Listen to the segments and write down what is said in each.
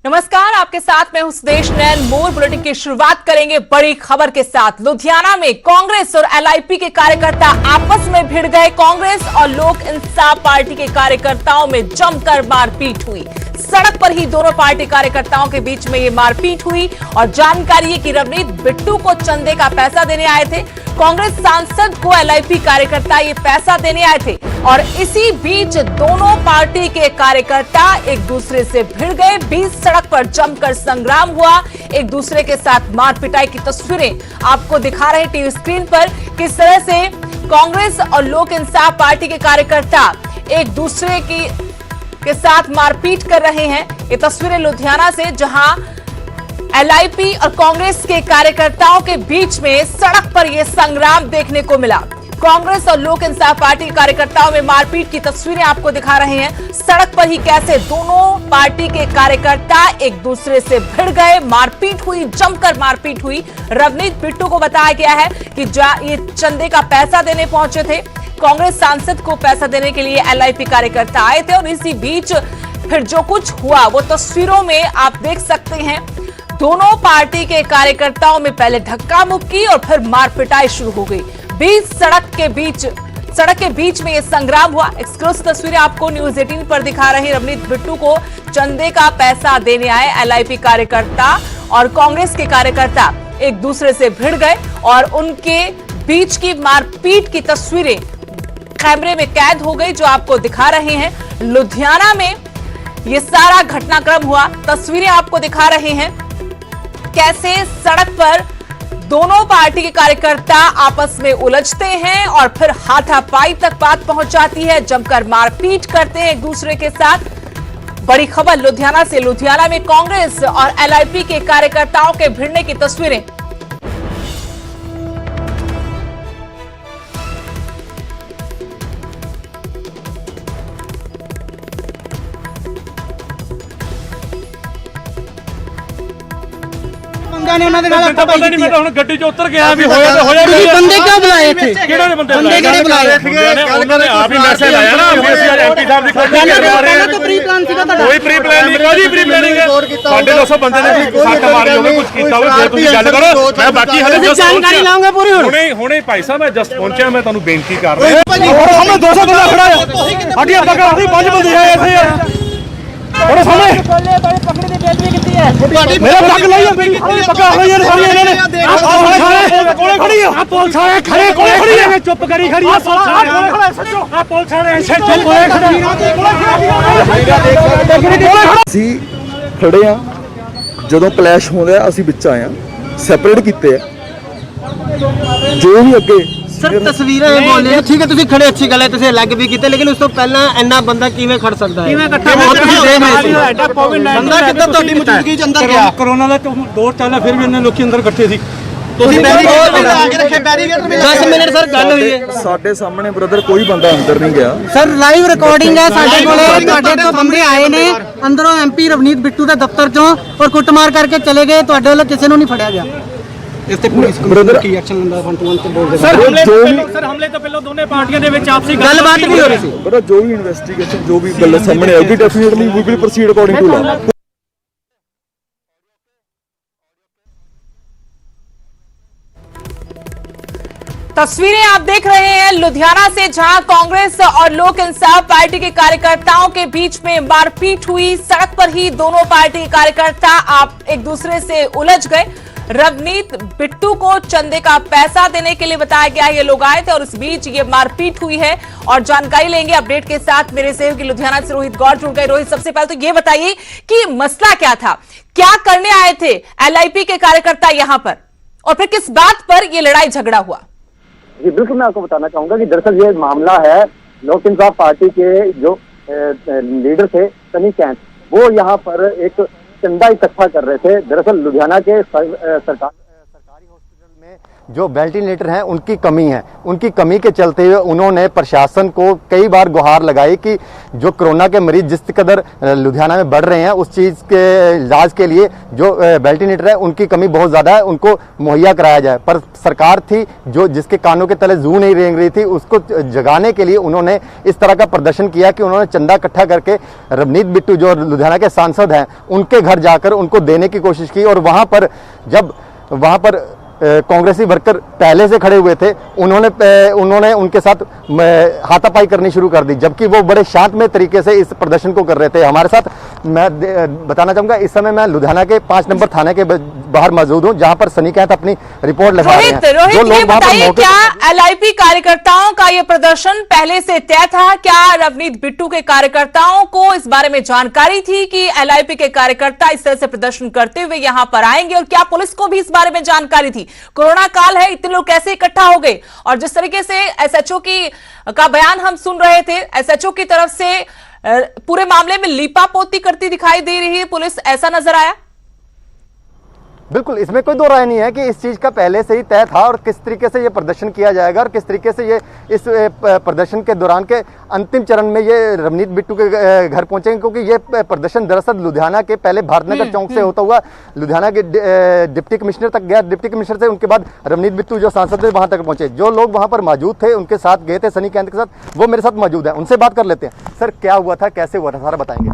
नमस्कार, आपके साथ मैं हूं सुदेश नैन। मोर बुलेटिन की शुरुआत करेंगे बड़ी खबर के साथ। लुधियाना में कांग्रेस और एलआईपी के कार्यकर्ता आपस में भिड़ गए। कांग्रेस और लोक इंसाफ पार्टी के कार्यकर्ताओं में जमकर मारपीट हुई। सड़क पर ही दोनों पार्टी कार्यकर्ताओं के बीच में ये मारपीट हुई और जानकारी है कि रवनीत बिट्टू को चंदे का पैसा देने आए थे। कांग्रेस सांसद को एलआईपी कार्यकर्ता ये पैसा देने आए थे और इसी बीच दोनों पार्टी के कार्यकर्ता एक दूसरे से भिड़ गए। बीच सड़क पर जमकर संग्राम हुआ। एक दूसरे के साथ मार पिटाई की तस्वीरें आपको दिखा रहे टीवी स्क्रीन पर। किस तरह से कांग्रेस और लोक इंसाफ पार्टी के कार्यकर्ता एक दूसरे के साथ मारपीट कर रहे हैं। ये तस्वीरें लुधियाना से, जहां एलआईपी और कांग्रेस के कार्यकर्ताओं के बीच में सड़क पर यह संग्राम देखने को मिला। कांग्रेस और लोक इंसाफ पार्टी के कार्यकर्ताओं में मारपीट की तस्वीरें आपको दिखा रहे हैं। सड़क पर ही कैसे दोनों पार्टी के कार्यकर्ता एक दूसरे से भिड़ गए, मारपीट हुई, जमकर मारपीट हुई। रवनीत बिट्टू को बताया गया है कि ये चंदे का पैसा देने पहुंचे थे। कांग्रेस सांसद को पैसा देने के लिए एलआईपी कार्यकर्ता आए थे और इसी बीच फिर जो कुछ हुआ वो तस्वीरों में आप देख सकते हैं। दोनों पार्टी के कार्यकर्ताओं में पहले धक्का मुक्की और फिर मारपिटाई शुरू हो गई। सड़क के बीच में यह संग्राम हुआ। एक्सक्लूसिव तस्वीरें आपको न्यूज 18 पर दिखा रहे हैं। रवनीत बिट्टू को चंदे का पैसा देने आए एलआईपी कार्यकर्ता और कांग्रेस के कार्यकर्ता एक दूसरे से भिड़ गए और उनके बीच की मारपीट की तस्वीरें कैमरे में कैद हो गई, जो आपको दिखा रहे हैं। लुधियाना में यह सारा घटनाक्रम हुआ। तस्वीरें आपको दिखा रहे हैं कैसे सड़क पर दोनों पार्टी के कार्यकर्ता आपस में उलझते हैं और फिर हाथापाई तक बात पहुंच जाती है। जमकर मारपीट करते हैं एक दूसरे के साथ। बड़ी खबर लुधियाना से। लुधियाना में कांग्रेस और एलआईपी के कार्यकर्ताओं के भिड़ने की तस्वीरें। ने ਉਹਨਾਂ ਦੇ ਨਾਲ ਪਤਾ ਨਹੀਂ, ਮੈਂ ਤਾਂ ਹੁਣ ਗੱਡੀ 'ਚ ਉਤਰ ਗਿਆ ਵੀ ਹੋਇਆ ਤੁਸੀਂ ਬੰਦੇ ਕਿਉਂ ਬੁਲਾਏ ਇੱਥੇ? ਕਿਹੜੇ ਬੰਦੇ ਕਿਹੜੇ ਬੁਲਾਏ? ਉਹਨਾਂ ਨੇ ਆਪ ਹੀ ਮੈਸੇਜ ਆਇਆ ਨਾ ਵੀ ਅਸੀਂ ਅੱਜ ਐਮਪੀ ਸਾਹਿਬ ਦੀ ਖੜ੍ਹੀ ਕਰ ਰਹੇ ਹਾਂ। ਤਾਂ ਪ੍ਰੀ ਪਲਾਨ ਸੀਗਾ ਤੁਹਾਡਾ? ਕੋਈ ਪ੍ਰੀ ਪਲਾਨ ਨਹੀਂ, ਕੋਈ ਪ੍ਰੀ ਪਲਾਨਿੰਗ ਹੈ। 250 ਬੰਦੇ ਨੇ ਸੱਟ ਮਾਰੀ ਹੋਵੇ, ਕੁਝ ਕੀਤਾ ਹੋਵੇ, ਜੇ ਤੁਸੀਂ ਗੱਲ ਕਰੋ। ਮੈਂ ਬਾਕੀ ਹਲੇ ਜਸਟ ਜਾਣਕਾਰੀ ਲਾਉਂਗਾ ਪੂਰੀ। ਹੁਣੇ ਭਾਈ ਸਾਹਿਬ ਮੈਂ ਜਸਟ ਪਹੁੰਚਿਆ, ਮੈਂ ਤੁਹਾਨੂੰ ਬੇਨਤੀ ਕਰ ਰਿਹਾ। ਹੋਰ ਸਾਹਮਣੇ 200 ਬੰਦਾ ਖੜਾ ਹੈ। ਸਾਡੀ ਪਕੜ ਅਸੀਂ 5 ਬੰਦੇ ਆਏ ਇੱਥੇ ਯਾਰ। ਹੋਰ ਸਾਹਮਣੇ ਪਕੜੀ ਦੀ ਬੇਇੱਜ਼ਤੀ ਕੀਤੀ ਹੈ। ਮੇਰਾ ਪੱਗ ਲਈ ਮੇਰੀ ਪੱਗਾਂ ਹੋਈਆਂ ਸਾਰੀਆਂ ਇਹਨਾਂ ਨੇ। ਆਹ ਕੋਲੇ ਖੜੀ ਆ। ਪੁਲਿਸ ਵਾਲੇ ਖੜੇ ਕੋਲੇ ਖੜੀ ਆ। ਚੁੱਪ ਕਰੀ ਖੜੀ ਆ। ਆ ਪੁਲਿਸ ਵਾਲੇ ਸੱਚੋ ਕੋਲੇ ਖੜੀ ਅਸੀਂ ਖੜੇ ਆ। ਜਦੋਂ ਕਲੈਸ਼ ਹੁੰਦਾ ਅਸੀਂ ਵਿੱਚ ਆਏ ਆ, ਸੈਪਰੇਟ ਕੀਤੇ ਆ ਜੋ ਵੀ ਅੱਗੇ। ਸਰ ਤਸਵੀਰਾਂ ਇਹ ਬੋਲ ਰਹੇ ਠੀਕ ਹੈ, ਤੁਸੀਂ ਖੜੇ ਅੱਛੀ ਗੱਲ ਹੈ, ਤੁਸੀਂ ਅਲੱਗ ਵੀ ਕੀਤੇ, ਲੇਕਿਨ ਉਸ ਤੋਂ ਪਹਿਲਾਂ ਇੰਨਾ ਬੰਦਾ ਕਿਵੇਂ ਖੜ ਸਕਦਾ ਹੈ? ਕਿਵੇਂ ਇਕੱਠਾ ਹੋ ਤੁਸੀਂ ਦੇਖ ਰਹੇ ਸੀ ਬੰਦਾ ਕਿੱਦਾਂ ਤੁਹਾਡੀ ਮੌਜੂਦਗੀ ਚ ਅੰਦਰ ਗਿਆ? ਕਰੋਨਾ ਦਾ ਦੌਰ ਚੱਲਦਾ, ਫਿਰ ਵੀ ਇੰਨੇ ਲੋਕੀ ਅੰਦਰ ਇਕੱਠੇ ਸੀ। ਤੁਸੀਂ ਬੈਰੀਕੇਡ ਲਾ ਕੇ ਰੱਖੇ, ਬੈਰੀਕੇਡ 10 ਮਿੰਟ ਸਰ ਗੱਲ ਹੋਈ ਹੈ। ਸਾਡੇ ਸਾਹਮਣੇ ਬ੍ਰਦਰ ਕੋਈ ਬੰਦਾ ਅੰਦਰ ਨਹੀਂ ਗਿਆ। ਸਰ ਲਾਈਵ ਰਿਕਾਰਡਿੰਗ ਹੈ ਸਾਡੇ ਕੋਲੇ। ਤੁਹਾਡੇ ਤੋਂ ਬੰਦੇ ਆਏ ਨੇ ਅੰਦਰੋਂ ਐਮਪੀ ਰਵਨੀਤ ਬਿੱਟੂ ਦੇ ਦਫ਼ਤਰ ਚੋਂ ਔਰ ਕੁੱਟਮਾਰ ਕਰਕੇ ਚਲੇ ਗਏ। ਤੁਹਾਡੇ ਵੱਲੋਂ ਕਿਸੇ ਨੂੰ ਨਹੀਂ ਫੜਿਆ ਗਿਆ। ਇਸ ਤੇ ਪੁਲਿਸ ਕੀ ਐਕਸ਼ਨ ਲੈਂਦਾ 1 to 1 ਤੇ ਬੋਲਦੇ ਸਰ ਹਮਲੇ ਤੋਂ ਪਹਿਲਾਂ ਦੋਨੇ ਪਾਰਟੀਆਂ ਦੇ ਵਿੱਚ ਆਪਸੀ ਗੱਲਬਾਤ ਵੀ ਹੋ ਰਹੀ ਸੀ। ਬੜਾ ਜੋ ਵੀ ਇਨਵੈਸਟੀਗੇਸ਼ਨ ਜੋ ਵੀ ਗੱਲ ਸਾਹਮਣੇ ਆਊਗੀ definitely we will proceed according to law. तस्वीरें आप देख रहे हैं लुधियाना से, जहां कांग्रेस और लोक इंसाफ पार्टी के कार्यकर्ताओं के बीच में मारपीट हुई। सड़क पर ही दोनों पार्टी के कार्यकर्ता एक दूसरे से उलझ गए। रवनीत बिट्टू को चंदे का पैसा देने के लिए बताया गया, ये लोग आए थे और इस बीच ये मारपीट हुई है। और जानकारी लेंगे अपडेट के साथ मेरे सहयोगी लुधियाना से रोहित गौर जुड़ गए। रोहित, सबसे पहले तो ये बताइए कि मसला क्या था, क्या करने आए थे एलआईपी के कार्यकर्ता यहां पर, और फिर किस बात पर यह लड़ाई झगड़ा हुआ? जी बिल्कुल, मैं आपको बताना चाहूंगा कि दरअसल ये मामला है लोक इंसाफ पार्टी के जो लीडर थे सनी कैंथ, वो यहाँ पर एक चंदा इकट्ठा कर रहे थे। दरअसल लुधियाना के सरकारी हॉस्पिटल में जो वेंटिलेटर हैं उनकी कमी है। उनकी कमी के चलते हुए उन्होंने प्रशासन को कई बार गुहार लगाई कि जो कोरोना के मरीज जिस कदर लुधियाना में बढ़ रहे हैं उस चीज़ के इलाज के लिए जो वेंटिलेटर है उनकी कमी बहुत ज़्यादा है, उनको मुहैया कराया जाए। पर सरकार थी जो जिसके कानों के तले जू नहीं रेंग रही थी, उसको जगाने के लिए उन्होंने इस तरह का प्रदर्शन किया कि उन्होंने चंदा इकट्ठा करके रवनीत बिट्टू जो लुधियाना के सांसद हैं उनके घर जाकर उनको देने की कोशिश की। और वहाँ पर कांग्रेसी वर्कर पहले से खड़े हुए थे, उन्होंने उनके साथ हाथापाई करनी शुरू कर दी, जबकि वो बड़े शांतमय तरीके से इस प्रदर्शन को कर रहे थे। हमारे साथ मैं बताना चाहूंगा इस समय मैं लुधियाना के 5 नंबर थाने के बाहर मौजूद हूं, जहां पर सनी कैंथ अपनी रिपोर्ट लगा रहे हैं। रोहित, ये बताइए क्या एलआईपी कार्यकर्ताओं का ये प्रदर्शन पहले से तय था? क्या रवनीत बिट्टू के कार्यकर्ताओं को इस बारे में जानकारी थी कि एलआईपी के कार्यकर्ता इस तरह से प्रदर्शन करते हुए यहां पर आएंगे, और क्या पुलिस को भी इस बारे में जानकारी थी? कोरोना काल है, इतने लोग कैसे इकट्ठा हो गए? और जिस तरीके से एसएचओ का बयान हम सुन रहे थे, एसएचओ की तरफ से पूरे मामले में लीपापोती करती दिखाई दे रही है पुलिस, ऐसा नजर आया? बिल्कुल, इसमें कोई दो राय नहीं है कि इस चीज़ का पहले से ही तय था और किस तरीके से ये प्रदर्शन किया जाएगा और किस तरीके से ये इस प्रदर्शन के दौरान के अंतिम चरण में ये रवनीत बिट्टू के घर पहुंचेंगे, क्योंकि ये प्रदर्शन दरअसल लुधियाना के पहले भारतनगर चौक से होता हुआ लुधियाना के डिप्टी कमिश्नर तक गया। डिप्टी कमिश्नर से उनके बाद रवनीत बिट्टू जो सांसद थे वहां तक पहुंचे। जो लोग वहां पर मौजूद थे, उनके साथ गए थे सनी कैंथ के साथ, वो मेरे साथ मौजूद है, उनसे बात कर लेते हैं। सर, क्या हुआ था, कैसे हुआ था, सारा बताएंगे।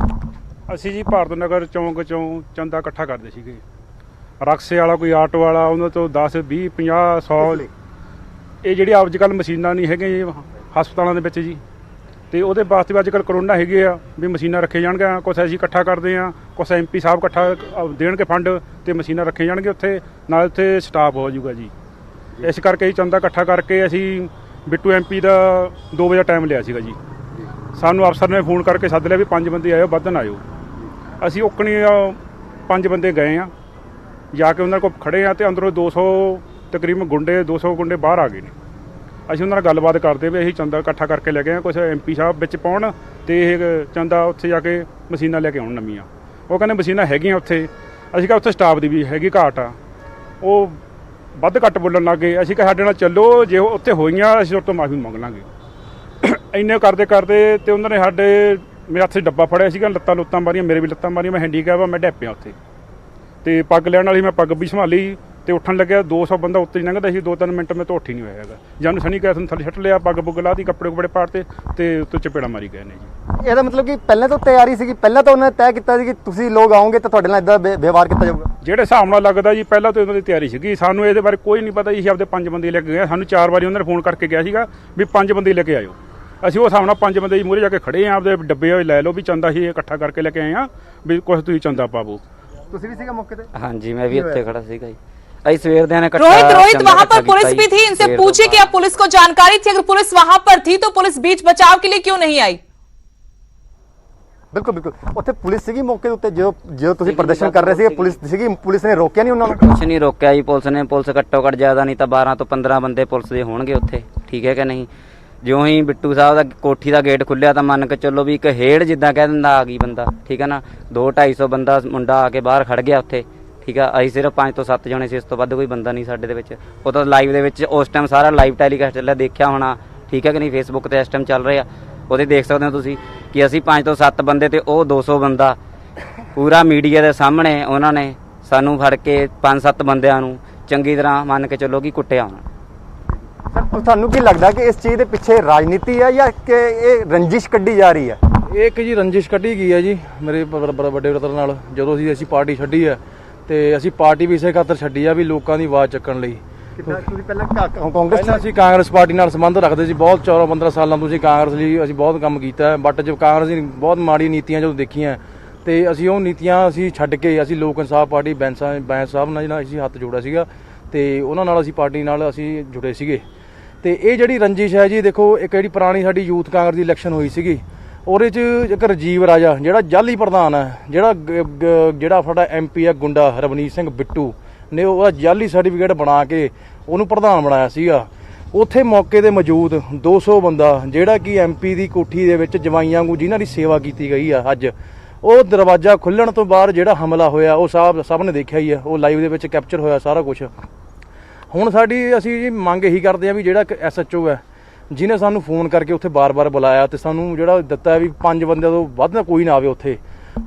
ਅਸੀਂ ਜੀ ਭਾਰਤ ਨਗਰ ਚੌਂਕ ਚੋਂ ਚੰਦਾ ਇਕੱਠਾ ਕਰਦੇ ਸੀਗੇ। ਰਕਸੇ ਵਾਲਾ ਕੋਈ ਆਟੋ ਵਾਲਾ ਉਹਨਾਂ ਤੋਂ 10 20 50 100 ਇਹ ਜਿਹੜੀ ਅੱਜ ਕੱਲ੍ਹ ਮਸ਼ੀਨਾਂ ਨਹੀਂ ਹੈਗੀਆਂ ਹਸਪਤਾਲਾਂ ਦੇ ਵਿੱਚ ਜੀ, ਤੇ ਉਹਦੇ ਵਾਸਤੇ ਵੀ ਅੱਜ ਕੱਲ੍ਹ ਕਰੋਨਾ ਹੈਗੇ ਆ ਵੀ ਮਸ਼ੀਨਾਂ ਰੱਖੇ ਜਾਣਗੀਆਂ। ਕੁਛ ਅਸੀਂ ਇਕੱਠਾ ਕਰਦੇ ਹਾਂ, ਕੁਛ MP ਸਾਹਿਬ ਇਕੱਠਾ ਦੇਣਗੇ ਫੰਡ ਤੇ ਮਸ਼ੀਨਾਂ ਰੱਖੇ ਜਾਣਗੇ ਉੱਥੇ, ਨਾਲ ਉੱਥੇ ਸਟਾਫ ਹੋ ਜਾਊਗਾ ਜੀ। ਇਸ ਕਰਕੇ ਅਸੀਂ ਚੰਦਾ ਇਕੱਠਾ ਕਰਕੇ ਅਸੀਂ ਬਿੱਟੂ MP ਦਾ 2 ਵਜੇ ਟਾਈਮ ਲਿਆ ਸੀਗਾ ਜੀ। ਸਾਨੂੰ ਅਫਸਰ ਨੇ ਫੋਨ ਕਰਕੇ ਸੱਦ ਲਿਆ ਵੀ 5 ਬੰਦੇ ਆਇਓ, ਵੱਧਣ ਆਇਓ। ਅਸੀਂ ਓਕਣੀ 5 ਬੰਦੇ ਗਏ ਆ, ਜਾ ਕੇ ਉਹਨਾਂ ਕੋਲ ਖੜੇ ਆ ਤੇ ਅੰਦਰੋਂ 200 ਤਕਰੀਬਨ ਗੁੰਡੇ 200 ਗੁੰਡੇ ਬਾਹਰ ਆ ਗਏ ਨੇ। ਅਸੀਂ ਉਹਨਾਂ ਨਾਲ ਗੱਲਬਾਤ ਕਰਦੇ ਵੀ ਅਸੀਂ ਚੰਦਾ ਇਕੱਠਾ ਕਰਕੇ ਲੈ ਗਏ ਆ, ਕੁਛ MP ਸਾਹਿਬ ਵਿੱਚ ਪਾਉਣ ਤੇ ਇਹ ਚੰਦਾ ਉੱਥੇ ਜਾ ਕੇ ਮਸ਼ੀਨਾਂ ਲੈ ਕੇ ਆਉਣ ਨਵੀਆਂ। ਉਹ ਕਹਿੰਦੇ ਮਸ਼ੀਨਾਂ ਹੈਗੀਆਂ ਉੱਥੇ। ਅਸੀਂ ਕਿਹਾ ਉੱਥੇ ਸਟਾਫ ਦੀ ਵੀ ਹੈਗੀ ਘਾਟ ਆ। ਉਹ ਵੱਧ ਘੱਟ ਬੋਲਣ ਲੱਗ ਗਏ। ਅਸੀਂ ਕਿਹਾ ਸਾਡੇ ਨਾਲ ਚੱਲੋ, ਜੇ ਉੱਥੇ ਹੋਈਆਂ ਅਸੀਂ ਤੁਹਾਡੇ ਤੋਂ ਮਾਫੀ ਮੰਗ ਲਾਂਗੇ। ਇੰਨੇ ਕਰਦੇ ਤੇ ਉਹਨਾਂ ਨੇ ਮੇਰੇ ਹੱਥ 'ਚ ਡੱਬਾ ਫੜਿਆ ਸੀਗਾ, ਲੱਤਾਂ ਮਾਰੀਆਂ, ਮੇਰੇ ਵੀ ਲੱਤਾਂ ਮਾਰੀਆਂ। ਮੈਂ ਹੈਂਡੀਕੈਪ ਆ, ਮੈਂ ਡਿੱਗ ਪਿਆ ਉੱਥੇ, ਤੇ ਪੱਗ ਲੈਣ ਵਾਲੀ ਮੈਂ ਪੱਗ ਵੀ ਸੰਭਾਲੀ ਤੇ ਉੱਠਣ ਲੱਗਿਆ 200 ਬੰਦਾ ਉੱਤੇ ਹੀ ਲੰਘਦਾ ਸੀ। 2-3 ਮਿੰਟ ਮੈਂ ਤੋਂ ਉੱਠ ਹੀ ਨਹੀਂ ਹੋਇਆ ਹੈਗਾ। ਜਾਨੂੰ ਸਨੀ ਕੈਥ ਨੂੰ ਥੱਲੇ ਛੱਟ ਲਿਆ, ਪੱਗ ਪੁੱਗ ਲਾਤੀ, ਕੱਪੜੇ ਕੁਪੜੇ ਪਾੜਤੇ ਤੇ ਉੱਤੇ ਚਪੇੜਾ ਮਾਰੀ ਗਏ ਨੇ ਜੀ। ਇਹਦਾ ਮਤਲਬ ਕਿ ਪਹਿਲਾਂ ਤੋਂ ਤਿਆਰੀ ਸੀਗੀ, ਪਹਿਲਾਂ ਤਾਂ ਉਹਨਾਂ ਨੇ ਤੈਅ ਕੀਤਾ ਸੀ ਕਿ ਤੁਸੀਂ ਲੋਕ ਆਓਗੇ ਤਾਂ ਤੁਹਾਡੇ ਨਾਲ ਇਦਾਂ ਵਿਵਹਾਰ ਕੀਤਾ ਜਾਊਗਾ। ਜਿਹੜੇ ਹਿਸਾਬ ਨਾਲ ਲੱਗਦਾ ਜੀ ਪਹਿਲਾਂ ਤੋਂ ਉਹਨਾਂ ਦੀ ਤਿਆਰੀ ਸੀਗੀ। ਸਾਨੂੰ ਇਹਦੇ ਬਾਰੇ ਕੋਈ ਨਹੀਂ ਪਤਾ ਜੀ। ਅਸੀਂ ਆਪਦੇ 5 ਬੰਦੇ ਲੈ ਕੇ ਗਏ। ਸਾਨੂੰ 4 ਵਾਰੀ ਉਹਨਾਂ ਨੇ ਫੋਨ ਕਰਕੇ ਕਿਹਾ ਸੀਗਾ ਵੀ 5 ਬੰਦੇ ਲੈ ਕੇ ਆਇਓ। ਅਸੀਂ ਉਹ ਹਿਸਾਬ ਨਾਲ 5 ਬੰਦੇ ਜੀ ਮੂਹਰੇ ਜਾ ਕੇ ਖੜੇ ਆ, ਆਪਦੇ ਡੱਬੇ ਹੋਏ ਲੈ ਲਓ ਵੀ ਚੰਦਾ ਹੀ ਇਕੱਠਾ ਕਰਕੇ ਲੈ ਕੇ ਆਏ ਆ ਵੀ ਕੁਛ ਤੁਸੀਂ ਚੰਦਾ ਪਾਵੋ। ਤੁਸੀਂ ਵੀ ਸੀਗਾ ਮੌਕੇ ਤੇ? ਹਾਂਜੀ, मैं भी उत्ते खड़ा सीगा जी। अई सवेर दे रोहित वहां पर पुलिस भी थी, इनसे पूछे कि अब पुलिस को जानकारी थी? अगर पुलिस वहां पर थी तो पुलिस बीच बचाव के लिए क्यों नहीं आई? बिल्कुल ਉੱਥੇ ਪੁਲਿਸ ਸੀਗੀ ਮੌਕੇ ਉੱਤੇ ਜੋ ਤੁਸੀਂ ਪ੍ਰਦਰਸ਼ਨ ਕਰ ਰਹੇ ਸੀ, ਪੁਲਿਸ ਨੇ ਰੋਕਿਆ ਨਹੀਂ ਉਹਨਾਂ ਨੂੰ? कुछ नहीं रोकया जी पुलिस घट्टो घट ज्यादा नहीं तो 12 तो 15 बंदे पुलिस दे होणगे उत्थे, ठीक है कि नहीं। जो ही बिट्टू साहब दा कोठी दा गेट खुलिया तो मन के चलो भी एक हेड़ जिद्दां कह दिंदा आ गई बंदा, ठीक है ना। 200-250 बंदा मुंडा आके बाहर खड़ गया उत्थे, ठीक है। ਅਸੀਂ सिर्फ 5 ਤੋਂ 7 जने ਸੀ, ਇਸ ਤੋਂ ਵੱਧ ਕੋਈ ਬੰਦਾ ਨਹੀਂ ਸਾਡੇ ਦੇ ਵਿੱਚ। ਉਹ ਤਾਂ ਲਾਈਵ ਦੇ ਵਿੱਚ ਉਸ ਟਾਈਮ ਸਾਰਾ ਲਾਈਵ ਟੈਲੀਕਾਸਟ ਚੱਲਿਆ, ਦੇਖਿਆ ਹੋਣਾ, ਠੀਕ ਹੈ ਕਿ ਨਹੀਂ। ਫੇਸਬੁੱਕ ਤੇ ਇਸ ਟਾਈਮ ਚੱਲ ਰਿਹਾ, ਉਹਦੇ ਦੇਖ ਸਕਦੇ ਹੋ ਤੁਸੀਂ ਕਿ ਅਸੀਂ 5 ਤੋਂ 7 ਬੰਦੇ ਤੇ ਉਹ 200 ਬੰਦਾ ਪੂਰਾ ਮੀਡੀਆ ਦੇ ਸਾਹਮਣੇ ਉਹਨਾਂ ਨੇ ਸਾਨੂੰ ਫੜ ਕੇ 5-7 ਬੰਦਿਆਂ ਨੂੰ ਚੰਗੀ ਤਰ੍ਹਾਂ ਮੰਨ ਕੇ ਚੱਲੋ ਕਿ ਕੁੱਟਿਆ ਉਹਨਾਂ। ਸਰ, ਤੁਹਾਨੂੰ ਕੀ ਲੱਗਦਾ ਕਿ ਇਸ ਚੀਜ਼ ਦੇ ਪਿੱਛੇ ਰਾਜਨੀਤੀ ਹੈ ਜਾਂ ਕਿ ਇਹ ਰੰਜਿਸ਼ ਕੱਢੀ ਜਾ ਰਹੀ ਹੈ? ਇਹ ਇੱਕ ਜੀ ਰੰਜਿਸ਼ ਕੱਢੀ ਗਈ ਹੈ ਜੀ ਮੇਰੇ ਵੱਡੇ ਬ੍ਰਦਰ ਨਾਲ। ਜਦੋਂ ਅਸੀਂ ਪਾਰਟੀ ਛੱਡੀ ਹੈ ਤੇ ਅਸੀਂ ਪਾਰਟੀ ਵੀ ਇਸੇ ਖਾਤਰ ਛੱਡੀ ਆ ਵੀ ਲੋਕਾਂ ਦੀ ਆਵਾਜ਼ ਚੱਕਣ ਲਈ। ਤੁਸੀਂ ਪਹਿਲਾਂ ਕਾਂਗਰਸ ਅਸੀਂ ਕਾਂਗਰਸ ਪਾਰਟੀ ਨਾਲ ਸੰਬੰਧ ਰੱਖਦੇ ਸੀ, ਬਹੁਤ 14-15 ਸਾਲਾਂ ਤੋਂ ਅਸੀਂ ਕਾਂਗਰਸ ਲਈ ਅਸੀਂ ਬਹੁਤ ਕੰਮ ਕੀਤਾ ਹੈ। ਬਟ ਜਦ ਕਾਂਗਰਸ ਦੀ ਬਹੁਤ ਮਾੜੀ ਨੀਤੀਆਂ ਜਦੋਂ ਦੇਖੀਆਂ ਤੇ ਅਸੀਂ ਉਹ ਨੀਤੀਆਂ ਅਸੀਂ ਛੱਡ ਕੇ ਅਸੀਂ ਲੋਕ ਇਨਸਾਫ ਪਾਰਟੀ ਬੈਂਸ ਸਾਹਿਬ ਨਾਲ ਜਿਹੜਾ ਅਸੀਂ ਹੱਥ ਜੋੜਿਆ ਸੀਗਾ ਤੇ ਉਹਨਾਂ ਨਾਲ ਅਸੀਂ ਪਾਰਟੀ ਨਾਲ ਅਸੀਂ ਜੁੜੇ ਸੀਗੇ। ਤੇ ਇਹ ਜਿਹੜੀ ਰੰਜਿਸ਼ ਹੈ ਜੀ, ਦੇਖੋ ਇੱਕ ਜਿਹੜੀ ਪੁਰਾਣੀ ਸਾਡੀ ਯੂਥ ਕਾਂਗਰਸ ਦੀ ਇਲੈਕਸ਼ਨ ਹੋਈ ਸੀਗੀ, ਉਹਦੇ 'ਚ ਇੱਕ ਰਾਜੀਵ ਰਾਜਾ ਜਿਹੜਾ ਜਾਲੀ ਪ੍ਰਧਾਨ ਹੈ, ਜਿਹੜਾ ਸਾਡਾ MP ਹੈ ਗੁੰਡਾ ਰਵਨੀਤ ਸਿੰਘ ਬਿੱਟੂ ਨੇ ਉਹਦਾ ਜਾਲੀ ਸਰਟੀਫਿਕੇਟ ਬਣਾ ਕੇ ਉਹਨੂੰ ਪ੍ਰਧਾਨ ਬਣਾਇਆ ਸੀਗਾ। ਉੱਥੇ ਮੌਕੇ 'ਤੇ ਮੌਜੂਦ 200 ਬੰਦਾ ਜਿਹੜਾ ਕਿ MP ਦੀ ਕੋਠੀ ਦੇ ਵਿੱਚ ਜਵਾਈਆਂ ਵਾਂਗੂ ਜਿਨ੍ਹਾਂ ਦੀ ਸੇਵਾ ਕੀਤੀ ਗਈ ਆ, ਅੱਜ ਉਹ ਦਰਵਾਜ਼ਾ ਖੁੱਲ੍ਹਣ ਤੋਂ ਬਾਅਦ ਜਿਹੜਾ ਹਮਲਾ ਹੋਇਆ ਉਹ ਸਭ ਨੇ ਦੇਖਿਆ ਹੀ ਆ, ਉਹ ਲਾਈਵ ਦੇ ਵਿੱਚ ਕੈਪਚਰ ਹੋਇਆ ਸਾਰਾ ਕੁਛ। ਹੁਣ ਸਾਡੀ ਅਸੀਂ ਜੀ ਮੰਗ ਇਹੀ ਕਰਦੇ ਆ ਵੀ ਜਿਹੜਾ SHO ਹੈ ਜਿਹਨੇ ਸਾਨੂੰ ਫੋਨ ਕਰਕੇ ਉੱਥੇ ਬਾਰ-ਬਾਰ ਬੁਲਾਇਆ ਤੇ ਸਾਨੂੰ ਜਿਹੜਾ ਦਿੱਤਾ ਵੀ 5 ਬੰਦਿਆਂ ਤੋਂ ਵੱਧ ਨਾ ਕੋਈ ਨਾ ਆਵੇ ਉੱਥੇ,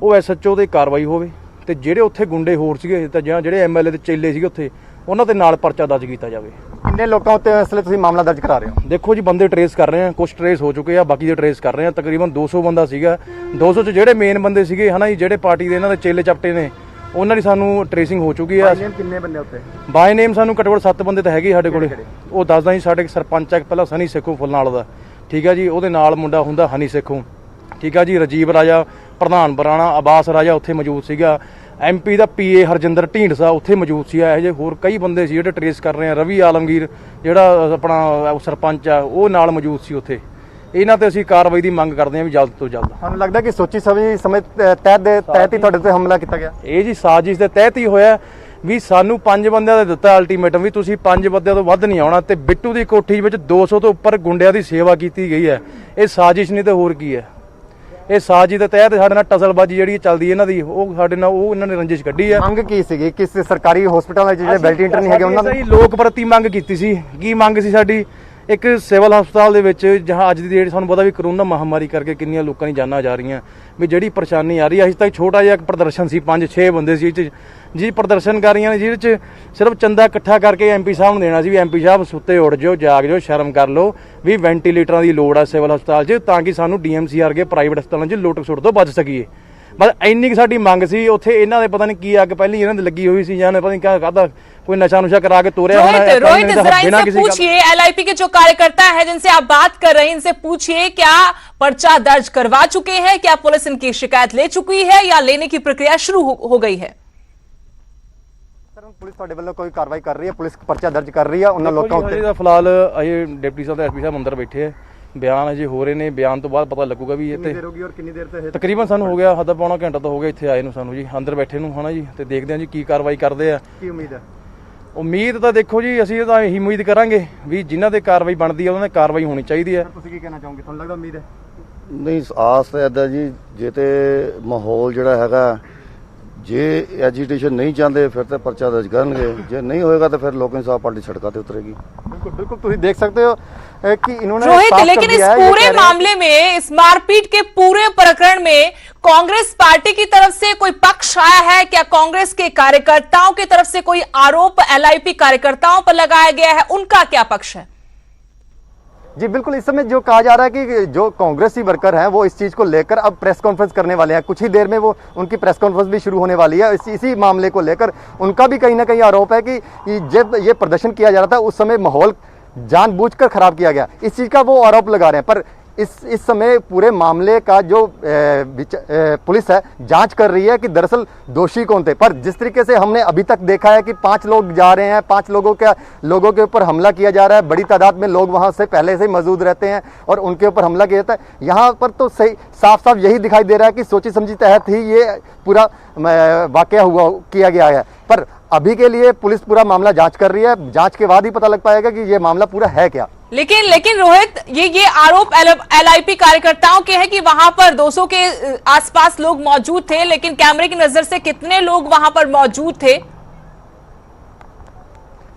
ਉਹ SHO ਤੇ ਕਾਰਵਾਈ ਹੋਵੇ ਤੇ ਜਿਹੜੇ ਉੱਥੇ ਗੁੰਡੇ ਹੋਰ ਸੀਗੇ ਤਾਂ ਜਿਹੜੇ MLA ਦੇ ਚੇਲੇ ਸੀਗੇ ਉੱਥੇ ਉਹਨਾਂ ਦੇ ਨਾਲ ਪਰਚਾ ਦਰਜ ਕੀਤਾ ਜਾਵੇ। कितने लोगों उत्ते इस लिए तुसीं मामला दर्ज करा रहे हो? देखो जी बंदे ट्रेस कर रहे हैं, कुछ ट्रेस हो चुके हैं, बाकी जो ट्रेस कर रहे हैं। तकरीबन 200 बंदा सीगा, 200 च ਜਿਹੜੇ ਮੇਨ ਬੰਦੇ ਸੀਗੇ ਹਨਾ ਜੀ, ਜਿਹੜੇ ਪਾਰਟੀ ਦੇ ਇਹਨਾਂ ਦੇ ਚੇਲੇ ਚਪਟੇ ਨੇ, ਉਹਨਾਂ ਦੀ ਸਾਨੂੰ ਟ੍ਰੇਸਿੰਗ ਹੋ ਚੁੱਕੀ ਹੈ। कितने बंदे उत्ते? ਬਾਈ ਨੇਮ ਸਾਨੂੰ ਘੱਟੋ ਘੱਟ 7 ਬੰਦੇ ਤਾਂ ਹੈਗੇ ਸਾਡੇ ਕੋਲੇ। ਉਹ ਦੱਸਦਾ ਜੀ ਸਾਡੇ ਸਰਪੰਚ ਆ ਪਹਿਲਾਂ ਸਨੀ ਸੇਖੋਂ ਫੁੱਲ ਨਾਲ ਦਾ, ਠੀਕ ਹੈ ਜੀ, ਉਹਦੇ ਨਾਲ ਮੁੰਡਾ ਹੁੰਦਾ ਹਨੀ ਸੇਖੋਂ, ਠੀਕ ਹੈ ਜੀ, ਰਜੀਵ ਰਾਜਾ ਪ੍ਰਧਾਨ ਬਰਾਣਾ, ਆਬਾਸ ਰਾਜਾ ਉੱਥੇ ਮੌਜੂਦ ਸੀਗਾ, MP ਦਾ PA ਹਰਜਿੰਦਰ ਢੀਂਡਸਾ ਉੱਥੇ ਮੌਜੂਦ ਸੀ। ਇਹੋ ਜਿਹੇ ਹੋਰ ਕਈ ਬੰਦੇ ਸੀ ਜਿਹੜੇ ਟ੍ਰੇਸ ਕਰ ਰਹੇ ਆ। ਰਵੀ ਆਲਮਗੀਰ ਜਿਹੜਾ ਆਪਣਾ ਸਰਪੰਚ ਆ ਉਹ ਨਾਲ ਮੌਜੂਦ ਸੀ ਉੱਥੇ। ਇਹਨਾਂ ਤੇ ਅਸੀਂ ਕਾਰਵਾਈ ਦੀ ਮੰਗ ਕਰਦੇ ਹਾਂ ਵੀ ਜਲਦ ਤੋਂ ਜਲਦ। ਸਾਨੂੰ ਲੱਗਦਾ ਕਿ ਸੋਚੀ ਸਮਝ ਤਹਿਤ ਹੀ ਤੁਹਾਡੇ ਤੇ ਹਮਲਾ ਕੀਤਾ ਗਿਆ। ਇਹ ਜੀ ਸਾਜ਼ਿਸ਼ ਦੇ ਤਹਿਤ ਹੀ ਹੋਇਆ ਵੀ ਸਾਨੂੰ 5 ਬੰਦਿਆਂ ਦਾ ਦਿੱਤਾ ਅਲਟੀਮੇਟਮ ਵੀ ਤੁਸੀਂ 5 ਬੰਦਿਆਂ ਤੋਂ ਵੱਧ ਨਹੀਂ ਆਉਣਾ, ਤੇ ਬਿੱਟੂ ਦੀ ਕੋਠੀ ਵਿੱਚ 200 ਤੋਂ ਉੱਪਰ ਗੁੰਡਿਆਂ ਦੀ ਸੇਵਾ ਕੀਤੀ ਗਈ ਹੈ। ਇਹ ਸਾਜ਼ਿਸ਼ ਨਹੀਂ ਤੇ ਹੋਰ ਕੀ ਹੈ। ਇਹ ਸਾਜ਼ਿਸ਼ ਦੇ ਤਹਿਤ ਸਾਡੇ ਨਾਲ ਟਸਲਬਾਜੀ ਜਿਹੜੀ ਚੱਲਦੀ ਇਹਨਾਂ ਦੀ, ਉਹ ਸਾਡੇ ਨਾਲ ਉਹ ਇਹਨਾਂ ਨੇ ਰੰਜਿਸ਼ ਕੱਢੀ ਹੈ। ਮੰਗ ਕੀ ਸੀਗੀ? ਕਿਸ ਸਰਕਾਰੀ ਹਸਪਤਾਲ ਜਿਹੜੇ ਵੈਂਟੀਲੇਟਰ ਨਹੀਂ ਹੈਗੇ ਉਹਨਾਂ ਦੀ ਲੋਕ ਪ੍ਰਤੀ ਮੰਗ ਕੀਤੀ ਸੀ। ਕੀ ਮੰਗ ਸੀ ਸਾਡੀ? ਇੱਕ ਸਿਵਲ ਹਸਪਤਾਲ ਦੇ ਵਿੱਚ ਜਹਾਂ ਅੱਜ ਦੀ ਡੇਟ ਸਾਨੂੰ ਪਤਾ ਵੀ ਕਰੋਨਾ ਮਹਾਮਾਰੀ ਕਰਕੇ ਕਿੰਨੀਆਂ ਲੋਕਾਂ ਦੀ ਜਾਨਾਂ ਜਾ ਰਹੀਆਂ, ਵੀ ਜਿਹੜੀ ਪਰੇਸ਼ਾਨੀ ਆ ਰਹੀ ਹੈ। ਅਸੀਂ ਤਾਂ ਛੋਟਾ ਜਿਹਾ ਇੱਕ ਪ੍ਰਦਰਸ਼ਨ ਸੀ, 5-6 ਬੰਦੇ ਸੀ ਜੀ ਪ੍ਰਦਰਸ਼ਨਕਾਰੀਆਂ ਨੇ, ਜਿਹਦੇ 'ਚ ਸਿਰਫ ਚੰਦਾ ਇਕੱਠਾ ਕਰਕੇ MP ਸਾਹਿਬ ਨੂੰ ਦੇਣਾ ਸੀ ਵੀ MP ਸਾਹਿਬ ਸੁੱਤੇ ਉੱਠ ਜਾਓ, ਜਾਗ ਜਾਓ, ਸ਼ਰਮ ਕਰ ਲਓ ਵੀ ਵੈਂਟੀਲੇਟਰਾਂ ਦੀ ਲੋੜ ਆ ਸਿਵਲ ਹਸਪਤਾਲ 'ਚ, ਤਾਂ ਕਿ ਸਾਨੂੰ DMC ਵਰਗੇ ਪ੍ਰਾਈਵੇਟ ਹਸਪਤਾਲਾਂ 'ਚ ਲੁੱਟ ਖਸੁੱਟ ਤੋਂ ਬਚ ਸਕੀਏ। ਬਸ ਇੰਨੀ ਕੁ ਸਾਡੀ ਮੰਗ ਸੀ। ਉੱਥੇ ਇਹਨਾਂ ਦੇ ਪਤਾ ਨਹੀਂ ਕੀ ਅੱਗ ਪਹਿਲੀ ਇਹਨਾਂ ਦੇ ਲੱਗੀ ਹੋਈ ਸੀ, ਜਾਂ ਪਤਾ ਨਹੀਂ ਕਿਆ ਕਾਹਦਾ कोई नशा नुशा करा के तोड़े। रोहित जरा इनसे पूछिए, LIP के जो कार्यकर्ता है जिनसे आप बात कर रहे हैं, इनसे पूछिए क्या पर्चा दर्ज करवा चुके हैं, क्या पुलिस इनकी शिकायत ले चुकी है या लेने की प्रक्रिया शुरू हो गई है? पुलिस ਤੁਹਾਡੇ ਵੱਲੋਂ ਕੋਈ ਕਾਰਵਾਈ ਕਰ ਰਹੀ ਹੈ? ਪੁਲਿਸ ਪਰਚਾ ਦਰਜ ਕਰ ਰਹੀ ਹੈ ਉਹਨਾਂ ਲੋਕਾਂ ਉੱਤੇ? ਫਿਲਹਾਲ ਅਜੇ ਡਿਪਟੀ ਸਾਹਿਬ ਤੇ SP ਸਾਹਿਬ ਅੰਦਰ ਬੈਠੇ ਆ, ਬਿਆਨ ਅਜੇ ਹੋ ਰਹੇ ਨੇ। ਬਿਆਨ ਤੋਂ ਬਾਅਦ ਪਤਾ ਲੱਗੂਗਾ ਵੀ ਇੱਥੇ ਕਿੰਨੀ ਦੇਰ ਤੋਂ ਤਕਰੀਬਨ ਸਾਨੂੰ ਹੋ ਗਿਆ ਅੱਧਾ ਪੌਣਾ ਘੰਟਾ ਤਾਂ ਹੋ ਗਿਆ ਇੱਥੇ ਆਏ ਨੂੰ ਸਾਨੂੰ ਜੀ, ਅੰਦਰ ਬੈਠੇ ਨੂੰ ਹਨਾ ਜੀ, ਤੇ ਦੇਖਦੇ ਹਾਂ ਜੀ ਕੀ ਕਾਰਵਾਈ ਕਰਦੇ ਆ। ਕੀ ਉਮੀਦ ਹੈ? ਉਮੀਦ ਤਾਂ ਦੇਖੋ ਜੀ ਅਸੀਂ ਤਾਂ ਇਹੀ ਉਮੀਦ ਕਰਾਂਗੇ ਵੀ ਜਿਨ੍ਹਾਂ ਤੇ ਕਾਰਵਾਈ ਬਣਦੀ ਹੈ ਉਹਨਾਂ ਤੇ ਕਾਰਵਾਈ ਹੋਣੀ ਚਾਹੀਦੀ ਹੈ। ਤੁਸੀਂ ਕੀ ਕਹਿਣਾ ਚਾਹੋਗੇ? ਤੁਹਾਨੂੰ ਲੱਗਦਾ ਉਮੀਦ ਹੈ? ਨਹੀਂ, ਆਸ ਤਾਂ ਇੱਦਾਂ ਜੀ, ਜੇ ਤੇ ਮਾਹੌਲ ਜਿਹੜਾ ਹੈਗਾ, ਜੇ ਐਜੀਟੇਸ਼ਨ ਨਹੀਂ ਚਾਹੁੰਦੇ ਫਿਰ ਤਾਂ ਪਰਚਾ ਦਰਜ ਕਰਨਗੇ, ਜੇ नहीं होएगा तो फिर लोक इंसाफ पार्टी सड़कों पे उतरेगी। बिल्कुल बिल्कुल, तुम देख सकते हो कि इन्होंने रोहित, लेकिन इस पूरे मामले में, इस मारपीट के पूरे प्रकरण में कांग्रेस पार्टी की तरफ से कोई पक्ष आया है क्या? कांग्रेस के कार्यकर्ताओं की तरफ से कोई आरोप LIP कार्यकर्ताओं पर लगाया गया है, उनका क्या पक्ष है? जी बिल्कुल, इस समय जो कहा जा रहा है कि जो कांग्रेसी वर्कर हैं वो इस चीज को लेकर अब प्रेस कॉन्फ्रेंस करने वाले हैं। कुछ ही देर में वो उनकी प्रेस कॉन्फ्रेंस भी शुरू होने वाली है। इसी मामले को लेकर उनका भी कहीं ना कहीं आरोप है कि जब ये प्रदर्शन किया जा रहा था उस समय माहौल जानबूझकर खराब किया गया, इस चीज का वो आरोप लगा रहे हैं। पर इस समय पूरे मामले का जो पुलिस है जांच कर रही है कि दरअसल दोषी कौन थे। पर जिस तरीके से हमने अभी तक देखा है कि 5 लोग जा रहे हैं, 5 लोगों के ऊपर हमला किया जा रहा है, बड़ी तादाद में लोग वहां से पहले से ही मौजूद रहते हैं और उनके ऊपर हमला किया जाता है। यहाँ पर तो सही साफ साफ यही दिखाई दे रहा है कि सोची समझी तहत ही ये पूरा वाकया किया गया है। पर अभी के लिए पुलिस पूरा मामला जांच कर रही है, जांच के बाद ही पता लग पाएगा कि ये मामला पूरा है क्या। लेकिन रोहित, ये आरोप LIP कार्यकर्ताओं के हैं कि वहां पर 200 के आसपास लोग मौजूद थे, लेकिन कैमरे की नजर से कितने लोग वहां पर मौजूद थे?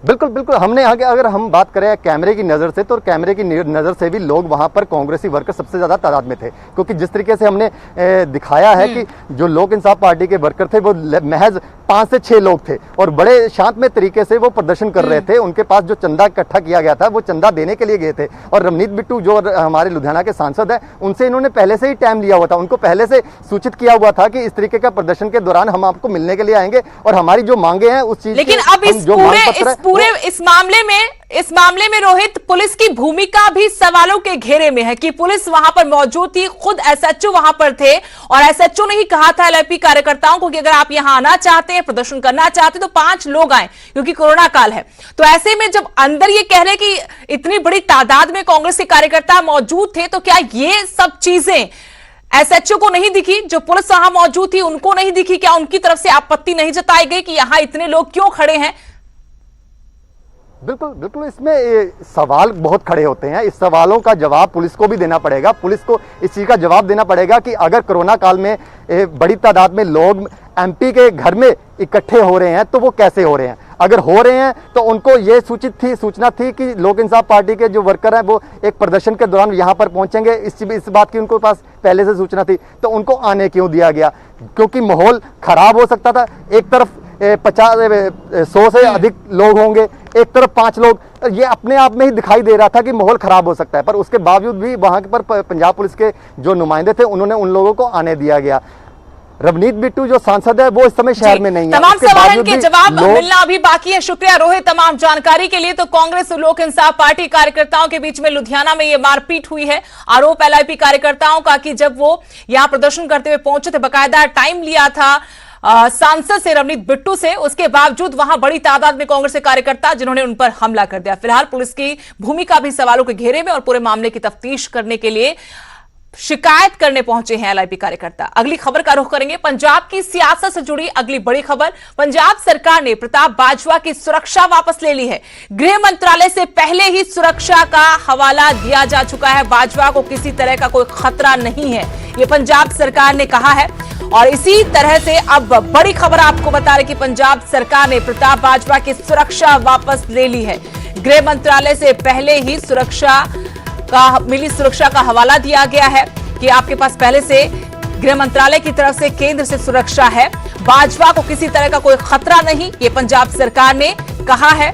बिल्कुल बिल्कुल, हमने अगर हम बात करें कैमरे की नज़र से, तो कैमरे की नज़र से भी लोग वहां पर कांग्रेसी वर्कर सबसे ज़्यादा तादाद में थे, क्योंकि जिस तरीके से हमने दिखाया है कि जो लोक इंसाफ पार्टी के वर्कर थे वो महज 5 से 6 लोग थे और बड़े शांतमय तरीके से वो प्रदर्शन कर रहे थे। उनके पास जो चंदा इकट्ठा किया गया था वो चंदा देने के लिए गए थे। और रवनीत बिट्टू जो हमारे लुधियाना के सांसद है, उनसे इन्होंने पहले से ही टाइम लिया हुआ था, उनको पहले से सूचित किया हुआ था कि इस तरीके का प्रदर्शन के दौरान हम आपको मिलने के लिए आएंगे और हमारी जो मांगे हैं उस चीज। लेकिन अब इस मामले में रोहित, पुलिस की भूमिका भी सवालों के घेरे में है कि पुलिस वहां पर मौजूद थी, खुद SHO वहां पर थे और SHO ने ही कहा था LIP कार्यकर्ताओं को कि अगर आप यहां आना चाहते हैं, प्रदर्शन करना चाहते हैं तो 5 लोग आए, क्योंकि कोरोना काल है। तो ऐसे में जब अंदर ये कह रहे कि इतनी बड़ी तादाद में कांग्रेस के कार्यकर्ता मौजूद थे, तो क्या ये सब चीजें SHO को नहीं दिखी? जो पुलिस वहां मौजूद थी उनको नहीं दिखी? क्या उनकी तरफ से आपत्ति नहीं जताई गई कि यहां इतने लोग क्यों खड़े हैं? बिल्कुल बिल्कुल, इसमें सवाल बहुत खड़े होते हैं। इस सवालों का जवाब पुलिस को भी देना पड़ेगा। पुलिस को इस चीज का जवाब देना पड़ेगा कि अगर कोरोना काल में बड़ी तादाद में लोग MP के घर में इकट्ठे हो रहे हैं तो वो कैसे हो रहे हैं। अगर हो रहे हैं तो उनको ये सूचना थी कि लोक इंसाफ पार्टी के जो वर्कर हैं वो एक प्रदर्शन के दौरान यहाँ पर पहुंचेंगे, इस बात की उनको पास पहले से सूचना थी, तो उनको आने क्यों दिया गया? क्योंकि माहौल खराब हो सकता था। एक तरफ 100 से अधिक लोग होंगे, एक तरफ 5 लोग, ये अपने आप में ही दिखाई दे रहा था कि माहौल खराब हो सकता है, पर उसके बावजूद भी वहां पर पंजाब पुलिस के जो नुमाइंदे थे उन्होंने उन लोगों को आने दिया गया। रवनीत बिट्टू जो सांसद है वो इस समय शहर में नहीं है। तमाम सवालों के जवाब मिलना अभी बाकी है। शुक्रिया रोहित तमाम जानकारी के लिए। तो कांग्रेस और लोक इंसाफ पार्टी कार्यकर्ताओं के बीच में लुधियाना में ये मारपीट हुई है। आरोप एलआईपी कार्यकर्ताओं का कि जब वो यहां प्रदर्शन करते हुए पहुंचे थे, बकायदा टाइम लिया था सांसद से रवनीत बिट्टू से, उसके बावजूद वहां बड़ी तादाद में कांग्रेस के कार्यकर्ता जिन्होंने उन पर हमला कर दिया। फिलहाल पुलिस की भूमिका भी सवालों के घेरे में और पूरे मामले की तफ्तीश करने के लिए शिकायत करने पहुंचे हैं एलआईपी कार्यकर्ता। अगली खबर का रुख करेंगे। पंजाब की सियासत से जुड़ी अगली बड़ी खबर। पंजाब सरकार ने प्रताप बाजवा की सुरक्षा वापस ले ली है। गृह मंत्रालय से पहले ही सुरक्षा का हवाला दिया जा चुका है। बाजवा को किसी तरह का कोई खतरा नहीं है, यह पंजाब सरकार ने कहा है। और इसी तरह से अब बड़ी खबर आपको बता रहे कि पंजाब सरकार ने प्रताप बाजवा की सुरक्षा वापस ले ली है। गृह मंत्रालय से पहले ही मिली सुरक्षा का हवाला दिया गया है कि आपके पास पहले से गृह मंत्रालय की तरफ से केंद्र से सुरक्षा है। बाजवा को किसी तरह का कोई खतरा नहीं, ये पंजाब सरकार ने कहा है।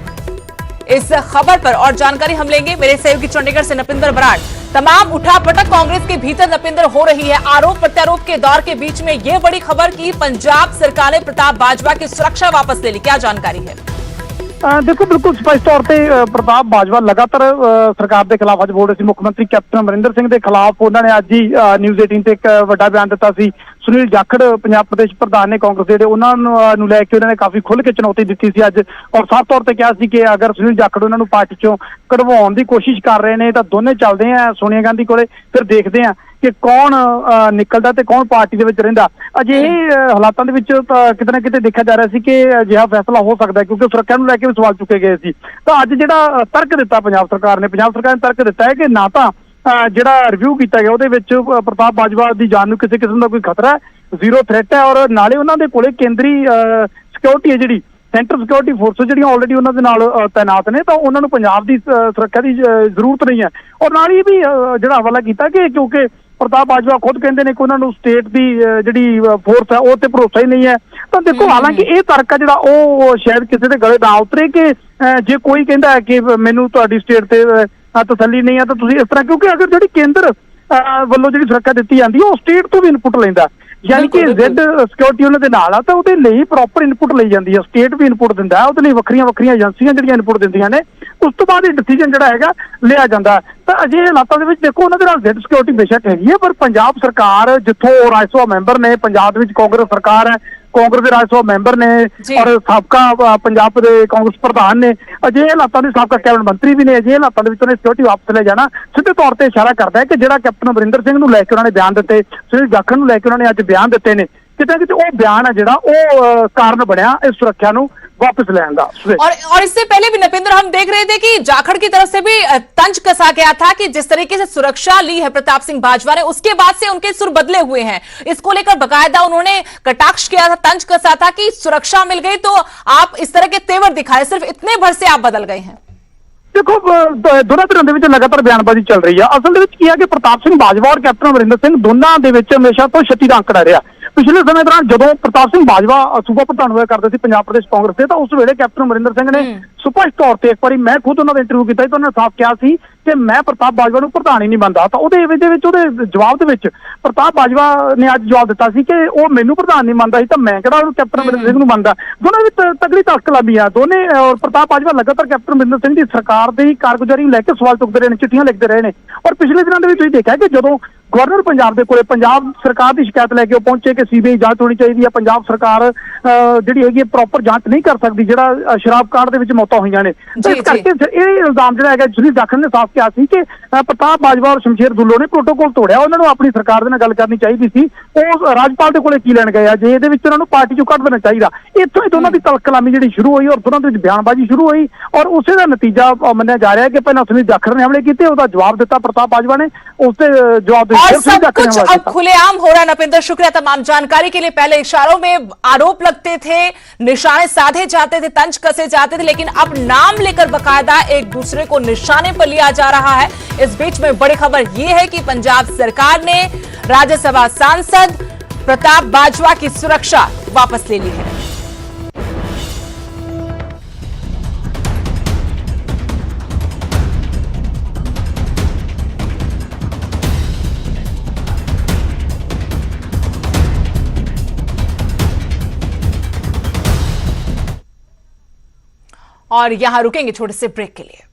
इस खबर पर और जानकारी हम लेंगे मेरे सहयोगी चंडीगढ़ से नपिंदर बराड़। तमाम उठापटक कांग्रेस के भीतर नपिंदर हो रही है। आरोप प्रत्यारोप के दौर के बीच में यह बड़ी खबर कि पंजाब सरकार ने प्रताप बाजवा की सुरक्षा वापस ले ली, क्या जानकारी है? देखो बिल्कुल स्पष्ट तौर पर प्रताप बाजवा लगातार सरकार के खिलाफ ਅੱਜ ਬੋਲ ਰਹੇ ਸੀ। ਮੁੱਖ ਮੰਤਰੀ ਕੈਪਟਨ ਅਮਰਿੰਦਰ ਸਿੰਘ ਦੇ ਖਿਲਾਫ ਉਹਨਾਂ ਨੇ ਅੱਜ ਹੀ ਨਿਊਜ਼ 18 ਤੇ ਇੱਕ ਵੱਡਾ ਬਿਆਨ ਦਿੱਤਾ ਸੀ। ਸੁਨੀਲ ਜਾਖੜ ਪੰਜਾਬ ਪ੍ਰਦੇਸ਼ ਪ੍ਰਧਾਨ ਨੇ ਕਾਂਗਰਸ ਦੇ, ਉਹਨਾਂ ਨੂੰ ਲੈ ਕੇ ਉਹਨਾਂ ਨੇ ਕਾਫੀ ਖੁੱਲ੍ਹ ਕੇ ਚੁਣੌਤੀ ਦਿੱਤੀ ਸੀ ਅੱਜ, ਔਰ ਸਾਫ਼ ਤੌਰ ਤੇ ਕਿਹਾ ਸੀ ਕਿ ਅਗਰ ਸੁਨੀਲ ਜਾਖੜ ਉਹਨਾਂ ਨੂੰ ਪਾਰਟੀ ਚੋਂ ਕਢਵਾਉਣ ਦੀ ਕੋਸ਼ਿਸ਼ ਕਰ ਰਹੇ ਨੇ ਤਾਂ ਦੋਨੇ ਚੱਲਦੇ ਆ ਸੋਨੀਆ ਗਾਂਧੀ ਕੋਲੇ, ਫਿਰ ਦੇਖਦੇ ਆ ਕਿ ਕੌਣ ਨਿਕਲਦਾ ਤੇ ਕੌਣ ਪਾਰਟੀ ਦੇ ਵਿੱਚ ਰਹਿੰਦਾ। ਅਜਿਹੇ ਹਾਲਾਤਾਂ ਦੇ ਵਿੱਚ ਕਿਤੇ ਨਾ ਕਿਤੇ ਦੇਖਿਆ ਜਾ ਰਿਹਾ ਸੀ ਕਿ ਅਜਿਹਾ ਫੈਸਲਾ ਹੋ ਸਕਦਾ ਕਿਉਂਕਿ ਸੁਰੱਖਿਆ ਨੂੰ ਲੈ ਕੇ ਵੀ ਸਵਾਲ ਚੁੱਕੇ ਗਏ ਸੀ। ਤਾਂ ਅੱਜ ਜਿਹੜਾ ਤਰਕ ਦਿੱਤਾ ਪੰਜਾਬ ਸਰਕਾਰ ਨੇ ਤਰਕ ਦਿੱਤਾ ਹੈ ਕਿ ਨਾ ਤਾਂ ਜਿਹੜਾ ਰਿਵਿਊ ਕੀਤਾ ਗਿਆ ਉਹਦੇ ਵਿੱਚ ਪ੍ਰਤਾਪ ਬਾਜਵਾ ਦੀ ਜਾਨ ਨੂੰ ਕਿਸੇ ਕਿਸਮ ਦਾ ਕੋਈ ਖਤਰਾ ਹੈ, ਜ਼ੀਰੋ ਥ੍ਰੈਟ ਹੈ, ਔਰ ਨਾਲੇ ਉਹਨਾਂ ਦੇ ਕੋਲੇ ਕੇਂਦਰੀ ਸਿਕਿਉਰਿਟੀ ਹੈ, ਜਿਹੜੀ ਸੈਂਟਰਲ ਸਿਕਿਉਰਿਟੀ ਫੋਰਸ ਜਿਹੜੀਆਂ ਆਲਰੇਡੀ ਉਹਨਾਂ ਦੇ ਨਾਲ ਤਾਇਨਾਤ ਨੇ, ਤਾਂ ਉਹਨਾਂ ਨੂੰ ਪੰਜਾਬ ਦੀ ਸੁਰੱਖਿਆ ਦੀ ਜ਼ਰੂਰਤ ਨਹੀਂ ਹੈ। ਔਰ ਨਾਲ ਹੀ ਵੀ ਜਿਹੜਾ ਹਵਾਲਾ ਕੀਤਾ ਕਿ ਕਿਉਂਕਿ ਪ੍ਰਤਾਪ ਬਾਜਵਾ ਖੁਦ ਕਹਿੰਦੇ ਨੇ ਕਿ ਉਹਨਾਂ ਨੂੰ ਸਟੇਟ ਦੀ ਜਿਹੜੀ ਫੋਰਸ ਹੈ ਉਹ ਤੇ ਭਰੋਸਾ ਹੀ ਨਹੀਂ ਹੈ। ਤਾਂ ਦੇਖੋ ਹਾਲਾਂਕਿ ਇਹ ਤਰਕ ਹੈ ਜਿਹੜਾ ਉਹ ਸ਼ਾਇਦ ਕਿਸੇ ਦੇ ਗਲੇ ਨਾ ਉਤਰੇ ਕਿ ਜੇ ਕੋਈ ਕਹਿੰਦਾ ਹੈ ਕਿ ਮੈਨੂੰ ਤੁਹਾਡੀ ਸਟੇਟ ਤੇ ਤਸੱਲੀ ਨਹੀਂ ਹੈ ਤਾਂ ਤੁਸੀਂ ਇਸ ਤਰ੍ਹਾਂ, ਕਿਉਂਕਿ ਅਗਰ ਜਿਹੜੀ ਕੇਂਦਰ ਵੱਲੋਂ ਜਿਹੜੀ ਸੁਰੱਖਿਆ ਦਿੱਤੀ ਜਾਂਦੀ ਹੈ ਉਹ ਸਟੇਟ ਤੋਂ ਵੀ ਇਨਪੁਟ ਲੈਂਦਾ, ਯਾਨੀ ਕਿ ਜ਼ੈਡ ਸਿਕਿਉਰਿਟੀ ਉਹਨਾਂ ਦੇ ਨਾਲ ਆ, ਤਾਂ ਉਹਦੇ ਲਈ ਪ੍ਰੋਪਰ ਇਨਪੁਟ ਲਈ ਜਾਂਦੀ ਹੈ, ਸਟੇਟ ਵੀ ਇਨਪੁਟ ਦਿੰਦਾ, ਉਹਦੇ ਲਈ ਵੱਖਰੀਆਂ ਏਜੰਸੀਆਂ ਜਿਹੜੀਆਂ ਇਨਪੁਟ ਦਿੰਦੀਆਂ ਨੇ, ਉਸ ਤੋਂ ਬਾਅਦ ਇਹ ਡਿਸੀਜਨ ਜਿਹੜਾ ਹੈਗਾ ਲਿਆ ਜਾਂਦਾ। ਤਾਂ ਅਜਿਹੇ ਹਾਲਾਤਾਂ ਦੇ ਵਿੱਚ ਦੇਖੋ ਉਹਨਾਂ ਦੇ ਨਾਲ ਜ਼ੈਡ ਸਿਕਿਉਰਿਟੀ ਬੇਸ਼ੱਕ ਹੈਗੀ ਹੈ, ਪਰ ਪੰਜਾਬ ਸਰਕਾਰ ਜਿੱਥੋਂ ਰਾਜ ਸਭਾ ਮੈਂਬਰ ਨੇ, ਪੰਜਾਬ ਦੇ ਵਿੱਚ ਕਾਂਗਰਸ ਸਰਕਾਰ ਹੈ, ਕਾਂਗਰਸ ਦੇ ਰਾਜ ਸਭਾ ਮੈਂਬਰ ਨੇ ਔਰ ਸਾਬਕਾ ਪੰਜਾਬ ਦੇ ਕਾਂਗਰਸ ਪ੍ਰਧਾਨ ਨੇ, ਅਜਿਹੇ ਹਾਲਾਤਾਂ ਦੇ ਸਾਬਕਾ ਕੈਬਨਿਟ ਮੰਤਰੀ ਵੀ ਨੇ, ਅਜਿਹੇ ਹਾਲਾਤਾਂ ਦੇ ਵਿੱਚ ਉਹਨੇ ਸਿਕਿਉਰਿਟੀ ਵਾਪਸ ਲੈ ਜਾਣਾ ਸਿੱਧੇ ਤੌਰ ਤੇ ਇਸ਼ਾਰਾ ਕਰਦਾ ਹੈ ਕਿ ਜਿਹੜਾ ਕੈਪਟਨ ਅਮਰਿੰਦਰ ਸਿੰਘ ਨੂੰ ਲੈ ਕੇ ਉਹਨਾਂ ਨੇ ਬਿਆਨ ਦਿੱਤੇ, ਸੁਨੀਲ ਜਾਖੜ ਨੂੰ ਲੈ ਕੇ ਉਹਨਾਂ ਨੇ ਅੱਜ ਬਿਆਨ ਦਿੱਤੇ ਨੇ, ਕਿਤੇ ਨਾ ਕਿਤੇ ਉਹ ਬਿਆਨ ਹੈ ਜਿਹੜਾ ਉਹ ਕਾਰਨ ਬਣਿਆ ਇਸ ਸੁਰੱਖਿਆ ਨੂੰ वापस ले आंदा। और इससे पहले भी नपिंदर हम देख रहे थे कि जाखड़ की तरफ से भी तंज कसा गया था कि जिस तरीके से सुरक्षा ली है प्रताप सिंह बाजवा ने, उसके बाद से उनके सुर बदले हुए हैं। इसको लेकर बकायदा उन्होंने कटाक्ष किया था, तंज कसा था कि सुरक्षा मिल गई तो आप इस तरह के तेवर दिखाए, सिर्फ इतने भर से आप बदल गए हैं। देखो दोनों ਧਿਰਾਂ ਦੇ ਵਿੱਚ ਲਗਾਤਾਰ ਬਿਆਨਬਾਜ਼ੀ ਚੱਲ ਰਹੀ ਹੈ। ਅਸਲ ਦੇ ਵਿੱਚ ਕੀ ਹੈ ਕਿ ਪ੍ਰਤਾਪ ਸਿੰਘ ਬਾਜਵਾ ਔਰ ਕੈਪਟਨ ਅਮਰਿੰਦਰ ਸਿੰਘ ਦੋਨਾਂ ਦੇ ਵਿੱਚ ਹਮੇਸ਼ਾ ਤੋਂ 36 ਦਾ ਅੰਕੜਾ ਰਿਹਾ। ਪਿਛਲੇ ਸਮੇਂ ਦੌਰਾਨ ਜਦੋਂ ਪ੍ਰਤਾਪ ਸਿੰਘ ਬਾਜਵਾ ਸੂਬਾ ਪ੍ਰਧਾਨ ਹੋਇਆ ਕਰਦੇ ਸੀ ਪੰਜਾਬ ਪ੍ਰਦੇਸ਼ ਕਾਂਗਰਸ ਦੇ, ਤਾਂ ਉਸ ਵੇਲੇ ਕੈਪਟਨ ਅਮਰਿੰਦਰ ਸਿੰਘ ਨੇ ਸਪਸ਼ਟ ਤੌਰ ਤੇ, ਇੱਕ ਵਾਰੀ ਮੈਂ ਖੁਦ ਉਹਨਾਂ ਦਾ ਇੰਟਰਵਿਊ ਕੀਤਾ ਸੀ ਤਾਂ ਉਹਨਾਂ ਨੇ ਸਾਫ਼ ਕਿਹਾ ਸੀ ਕਿ ਮੈਂ ਪ੍ਰਤਾਪ ਬਾਜਵਾ ਨੂੰ ਪ੍ਰਧਾਨ ਹੀ ਨਹੀਂ ਮੰਨਦਾ। ਤਾਂ ਉਹਦੇ ਜਵਾਬ ਦੇ ਵਿੱਚ ਪ੍ਰਤਾਪ ਬਾਜਵਾ ਨੇ ਅੱਜ ਜਵਾਬ ਦਿੱਤਾ ਸੀ ਕਿ ਉਹ ਮੈਨੂੰ ਪ੍ਰਧਾਨ ਨਹੀਂ ਮੰਨਦਾ ਸੀ ਤਾਂ ਮੈਂ ਕਿਹੜਾ ਉਹਨੂੰ ਕੈਪਟਨ ਅਮਰਿੰਦਰ ਸਿੰਘ ਨੂੰ ਮੰਨਦਾ। ਦੋਨਾਂ ਵਿੱਚ ਤਗੜੀ ਤਸਕਲਾਬੀ ਆ ਦੋਨੇ, ਔਰ ਪ੍ਰਤਾਪ ਬਾਜਵਾ ਲਗਾਤਾਰ ਕੈਪਟਨ ਅਮਰਿੰਦਰ ਸਿੰਘ ਦੀ ਸਰਕਾਰ ਦੀ ਕਾਰਗੁਜ਼ਾਰੀ ਨੂੰ ਲੈ ਕੇ ਸਵਾਲ ਚੁੱਕਦੇ ਰਹੇ ਨੇ, ਚਿੱਠੀਆਂ ਲਿਖਦੇ ਰਹੇ ਨੇ। ਔਰ ਪਿਛਲੇ ਦਿਨਾਂ ਦੇ ਵਿੱਚ ਤੁਸੀਂ ਦੇਖਿਆ ਕਿ ਜਦੋਂ ਗਵਰਨਰ ਪੰਜਾਬ ਦੇ ਕੋਲੇ ਪੰਜਾਬ ਸਰਕਾਰ ਦੀ ਸ਼ਿਕਾਇਤ ਲੈ ਕੇ ਉਹ ਪਹੁੰਚੇ ਕਿ ਸੀਬੀਆਈ ਜਾਂਚ ਹੋਣੀ ਚਾਹੀਦੀ ਹੈ, ਪੰਜਾਬ ਸਰਕਾਰ ਜਿਹੜੀ ਹੈਗੀ ਪ੍ਰੋਪਰ ਜਾਂਚ ਨਹੀਂ ਕਰ ਸਕਦੀ ਜਿਹੜਾ ਸ਼ਰਾਬ ਕਾਂਡ ਦੇ ਵਿੱਚ ਮੌਤਾਂ ਹੋਈਆਂ ਨੇ, ਇਸ ਕਰਕੇ ਇਹ ਇਲਜ਼ਾਮ ਜਿਹੜਾ ਹੈਗਾ ਸੁਨੀਲ ਜਾਖੜ ਨੇ ਸਾਫ਼ ਕਿਹਾ ਸੀ ਕਿ ਪ੍ਰਤਾਪ ਬਾਜਵਾ ਔਰ ਸ਼ਮਸ਼ੇਰ ਦੁੱਲੋ ਨੇ ਪ੍ਰੋਟੋਕੋਲ ਤੋੜਿਆ, ਉਹਨਾਂ ਨੂੰ ਆਪਣੀ ਸਰਕਾਰ ਦੇ ਨਾਲ ਗੱਲ ਕਰਨੀ ਚਾਹੀਦੀ ਸੀ, ਉਹ ਰਾਜਪਾਲ ਦੇ ਕੋਲੇ ਕੀ ਲੈਣ ਗਏ ਆ ਜੇ ਇਹਦੇ ਵਿੱਚ ਉਹਨਾਂ ਨੂੰ ਪਾਰਟੀ ਚੋਂ ਕੱਢ ਦੇਣਾ ਚਾਹੀਦਾ। ਇੱਥੋਂ ਹੀ ਦੋਨਾਂ ਦੀ ਤਲਕਲਾਮੀ ਜਿਹੜੀ ਸ਼ੁਰੂ ਹੋਈ ਔਰ ਦੋਨਾਂ ਦੇ ਵਿੱਚ ਬਿਆਨਬਾਜ਼ੀ ਸ਼ੁਰੂ ਹੋਈ ਔਰ ਉਸੇ ਦਾ ਨਤੀਜਾ ਮੰਨਿਆ ਜਾ ਰਿਹਾ ਕਿ ਪਹਿਲਾਂ ਉਸਨੇ ਜਾਖੜ ਨੇ ਹਮਲੇ ਕੀਤੇ, ਉਹਦਾ ਜਵਾਬ ਦਿੱਤਾ प्रताप बाजवा ने, उससे जवाब और सब कुछ अब खुलेआम हो रहा है। नपिंदर, शुक्रिया तमाम जानकारी के लिए। पहले इशारों में आरोप लगते थे, निशाने साधे जाते थे, तंज कसे जाते थे, लेकिन अब नाम लेकर बकायदा एक दूसरे को निशाने पर लिया जा रहा है। इस बीच में बड़ी खबर यह है कि पंजाब सरकार ने राज्यसभा सांसद प्रताप बाजवा की सुरक्षा वापस ले ली है। और यहां रुकेंगे छोटे से ब्रेक के लिए।